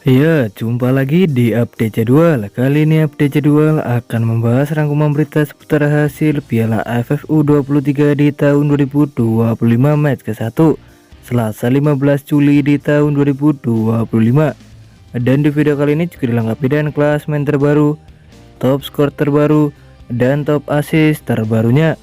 Ya, jumpa lagi di update jadwal. Kali ini update jadwal akan membahas rangkuman berita seputar hasil Piala AFF U23 di tahun 2025 match ke-1 Selasa 15 Juli di tahun 2025. Dan di video kali ini juga dilengkapi dengan klasemen terbaru, top skor terbaru, dan top assist terbarunya.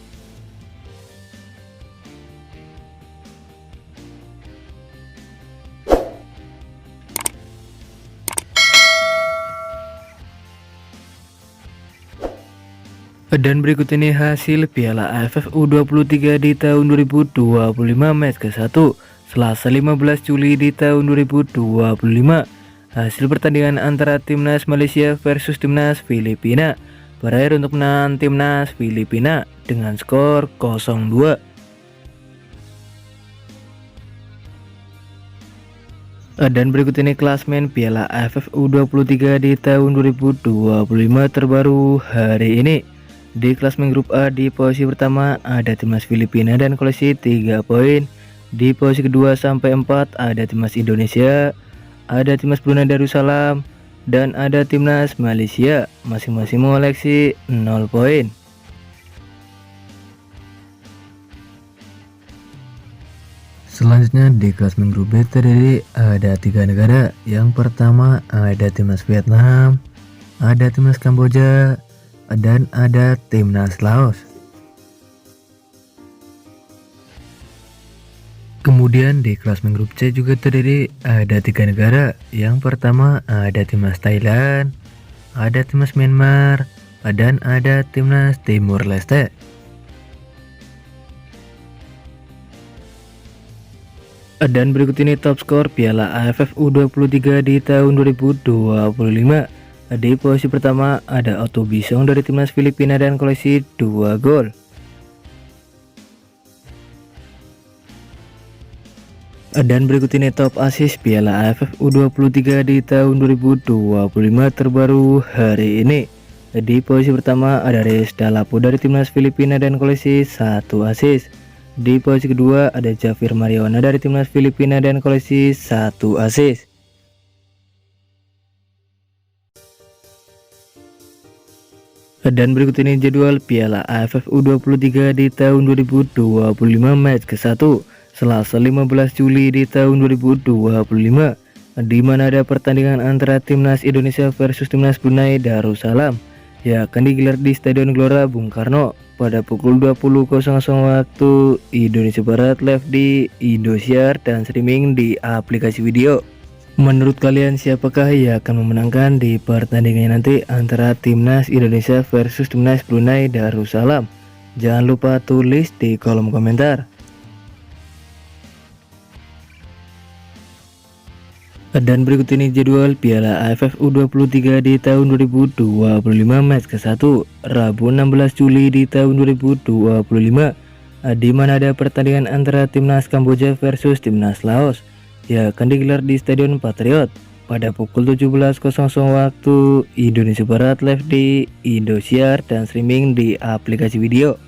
Dan berikut ini hasil Piala AFF U23 di tahun 2025 match ke-1 Selasa 15 Juli di tahun 2025. Hasil pertandingan antara Timnas Malaysia versus Timnas Filipina berakhir untuk menang Timnas Filipina dengan skor 0-2. Dan berikut ini klasmen Piala AFF U23 di tahun 2025 terbaru hari ini. Di klasmen grup A di posisi pertama ada Timnas Filipina dan koleksi 3 poin. Di posisi kedua sampai 4 ada Timnas Indonesia, ada Timnas Brunei Darussalam, dan ada Timnas Malaysia, masing-masing mengoleksi 0 poin. Selanjutnya di klasmen grup B terdiri ada 3 negara. Yang pertama ada Timnas Vietnam, ada Timnas Kamboja, dan ada Timnas Laos. Kemudian di klasmen grup C juga terdiri ada 3 negara. Yang pertama ada Timnas Thailand, ada Timnas Myanmar, dan ada Timnas Timur Leste. Dan berikut ini top skor Piala AFF U23 di tahun 2025. Di posisi pertama ada Otto Bisong dari Timnas Filipina dan koleksi 2 gol. Dan berikut ini top assist Piala AFF U23 di tahun 2025 terbaru hari ini. Di posisi pertama ada Rizda Lapo dari Timnas Filipina dan koleksi 1 assist. Di posisi kedua ada Jafir Mariona dari Timnas Filipina dan koleksi 1 assist. Dan berikut ini jadwal Piala AFF U23 di tahun 2025 match ke-1 Selasa 15 Juli di tahun 2025, di mana ada pertandingan antara Timnas Indonesia versus Timnas Brunei Darussalam yang akan digelar di Stadion Gelora Bung Karno pada pukul 20.00 waktu Indonesia Barat, live di Indosiar dan streaming di aplikasi video. Menurut kalian siapakah yang akan memenangkan di pertandingan nanti antara Timnas Indonesia versus Timnas Brunei Darussalam? Jangan lupa tulis di kolom komentar. Dan berikut ini jadwal Piala AFF U23 di tahun 2025 match ke-1 Rabu 16 Juli di tahun 2025, di mana ada pertandingan antara Timnas Kamboja versus Timnas Laos yang akan digelar di Stadion Patriot pada pukul 17.00 waktu Indonesia Barat, live di Indosiar dan streaming di aplikasi video.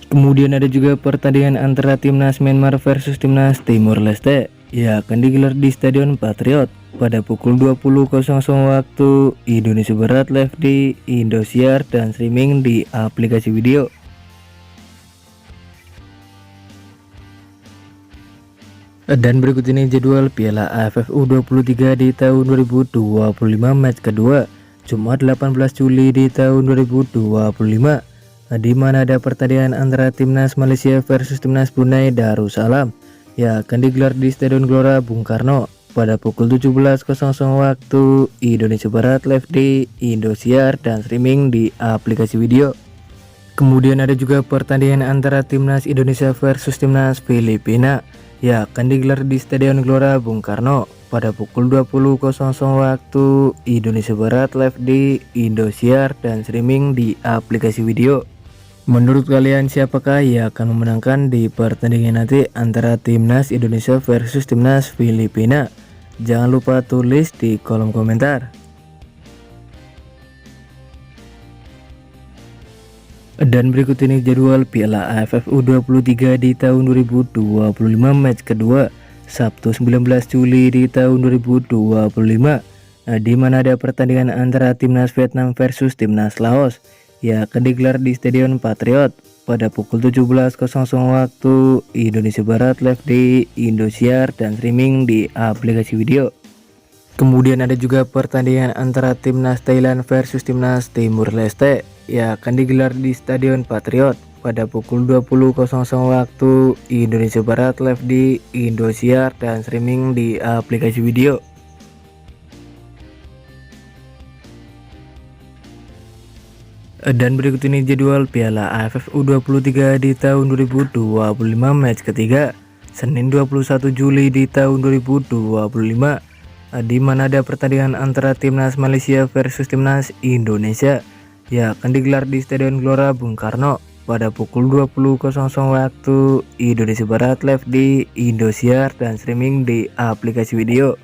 Kemudian ada juga pertandingan antara Timnas Myanmar versus Timnas Timur Leste yang akan digelar di Stadion Patriot pada pukul 20.00 waktu Indonesia Barat, live di Indosiar dan streaming di aplikasi video. Dan berikut ini jadwal Piala AFF U23 di tahun 2025 match kedua Jumat 18 Juli di tahun 2025, di mana ada pertandingan antara Timnas Malaysia versus Timnas Brunei Darussalam yang akan digelar di Stadion Gelora Bung Karno pada pukul 17.00 waktu Indonesia Barat, live di Indosiar dan streaming di aplikasi video. Kemudian ada juga pertandingan antara Timnas Indonesia versus Timnas Filipina yang akan digelar di Stadion Gelora Bung Karno pada pukul 20.00 waktu Indonesia Barat, live di Indosiar dan streaming di aplikasi video. Menurut kalian siapakah yang akan memenangkan di pertandingan nanti antara Timnas Indonesia versus Timnas Filipina? Jangan lupa tulis di kolom komentar. Dan berikut ini jadwal Piala AFF U23 di tahun 2025 match kedua Sabtu 19 Juli di tahun 2025, di mana ada pertandingan antara timnas Vietnam versus timnas Laos yang akan digelar di Stadion Patriot pada pukul 17.00 waktu Indonesia Barat, live di Indosiar dan streaming di aplikasi video. Kemudian ada juga pertandingan antara timnas Thailand versus timnas Timur Leste yang akan digelar di Stadion Patriot pada pukul 20.00 waktu Indonesia Barat, live di Indosiar dan streaming di aplikasi video. Dan berikut ini jadwal Piala AFF U23 di tahun 2025 match ketiga Senin 21 Juli di tahun 2025, di mana ada pertandingan antara timnas Malaysia versus timnas Indonesia yang akan digelar di Stadion Gelora Bung Karno pada pukul 20.00 waktu Indonesia Barat, live di Indosiar dan streaming di aplikasi video.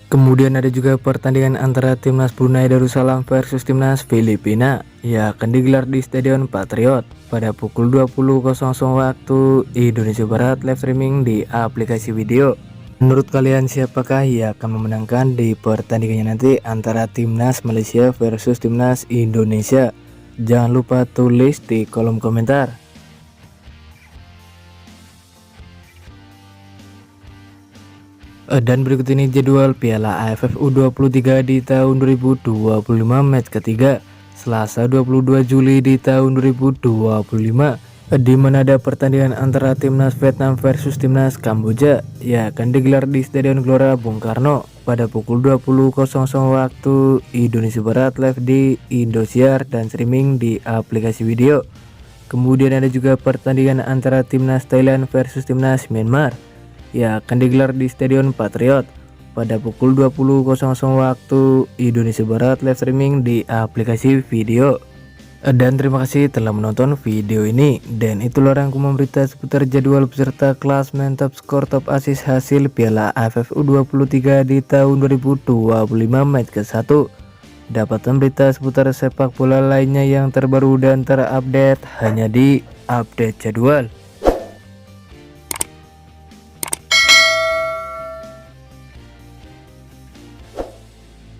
Kemudian ada juga pertandingan antara timnas Brunei Darussalam versus timnas Filipina yang akan digelar di Stadion Patriot pada pukul 20.00 waktu Indonesia Barat, live streaming di aplikasi video. Menurut kalian siapakah yang akan memenangkan di pertandingannya nanti antara timnas Malaysia versus timnas Indonesia? Jangan lupa tulis di kolom komentar. Dan berikut ini jadwal Piala AFF U23 di tahun 2025 match ketiga Selasa 22 Juli di tahun 2025, di mana ada pertandingan antara timnas Vietnam versus timnas Kamboja yang akan digelar di Stadion Gelora Bung Karno pada pukul 20.00 waktu Indonesia Barat, live di Indosiar dan streaming di aplikasi video. Kemudian ada juga pertandingan antara timnas Thailand versus timnas Myanmar yang akan digelar di Stadion Patriot pada pukul 20.00 waktu Indonesia Barat, live streaming di aplikasi video. Dan terima kasih telah menonton video ini, dan itulah rangkuman berita seputar jadwal peserta klasmen top skor top assist hasil Piala AFF U23 di tahun 2025 match ke-1. Dapatkan berita seputar sepak bola lainnya yang terbaru dan terupdate hanya di Update Jadwal.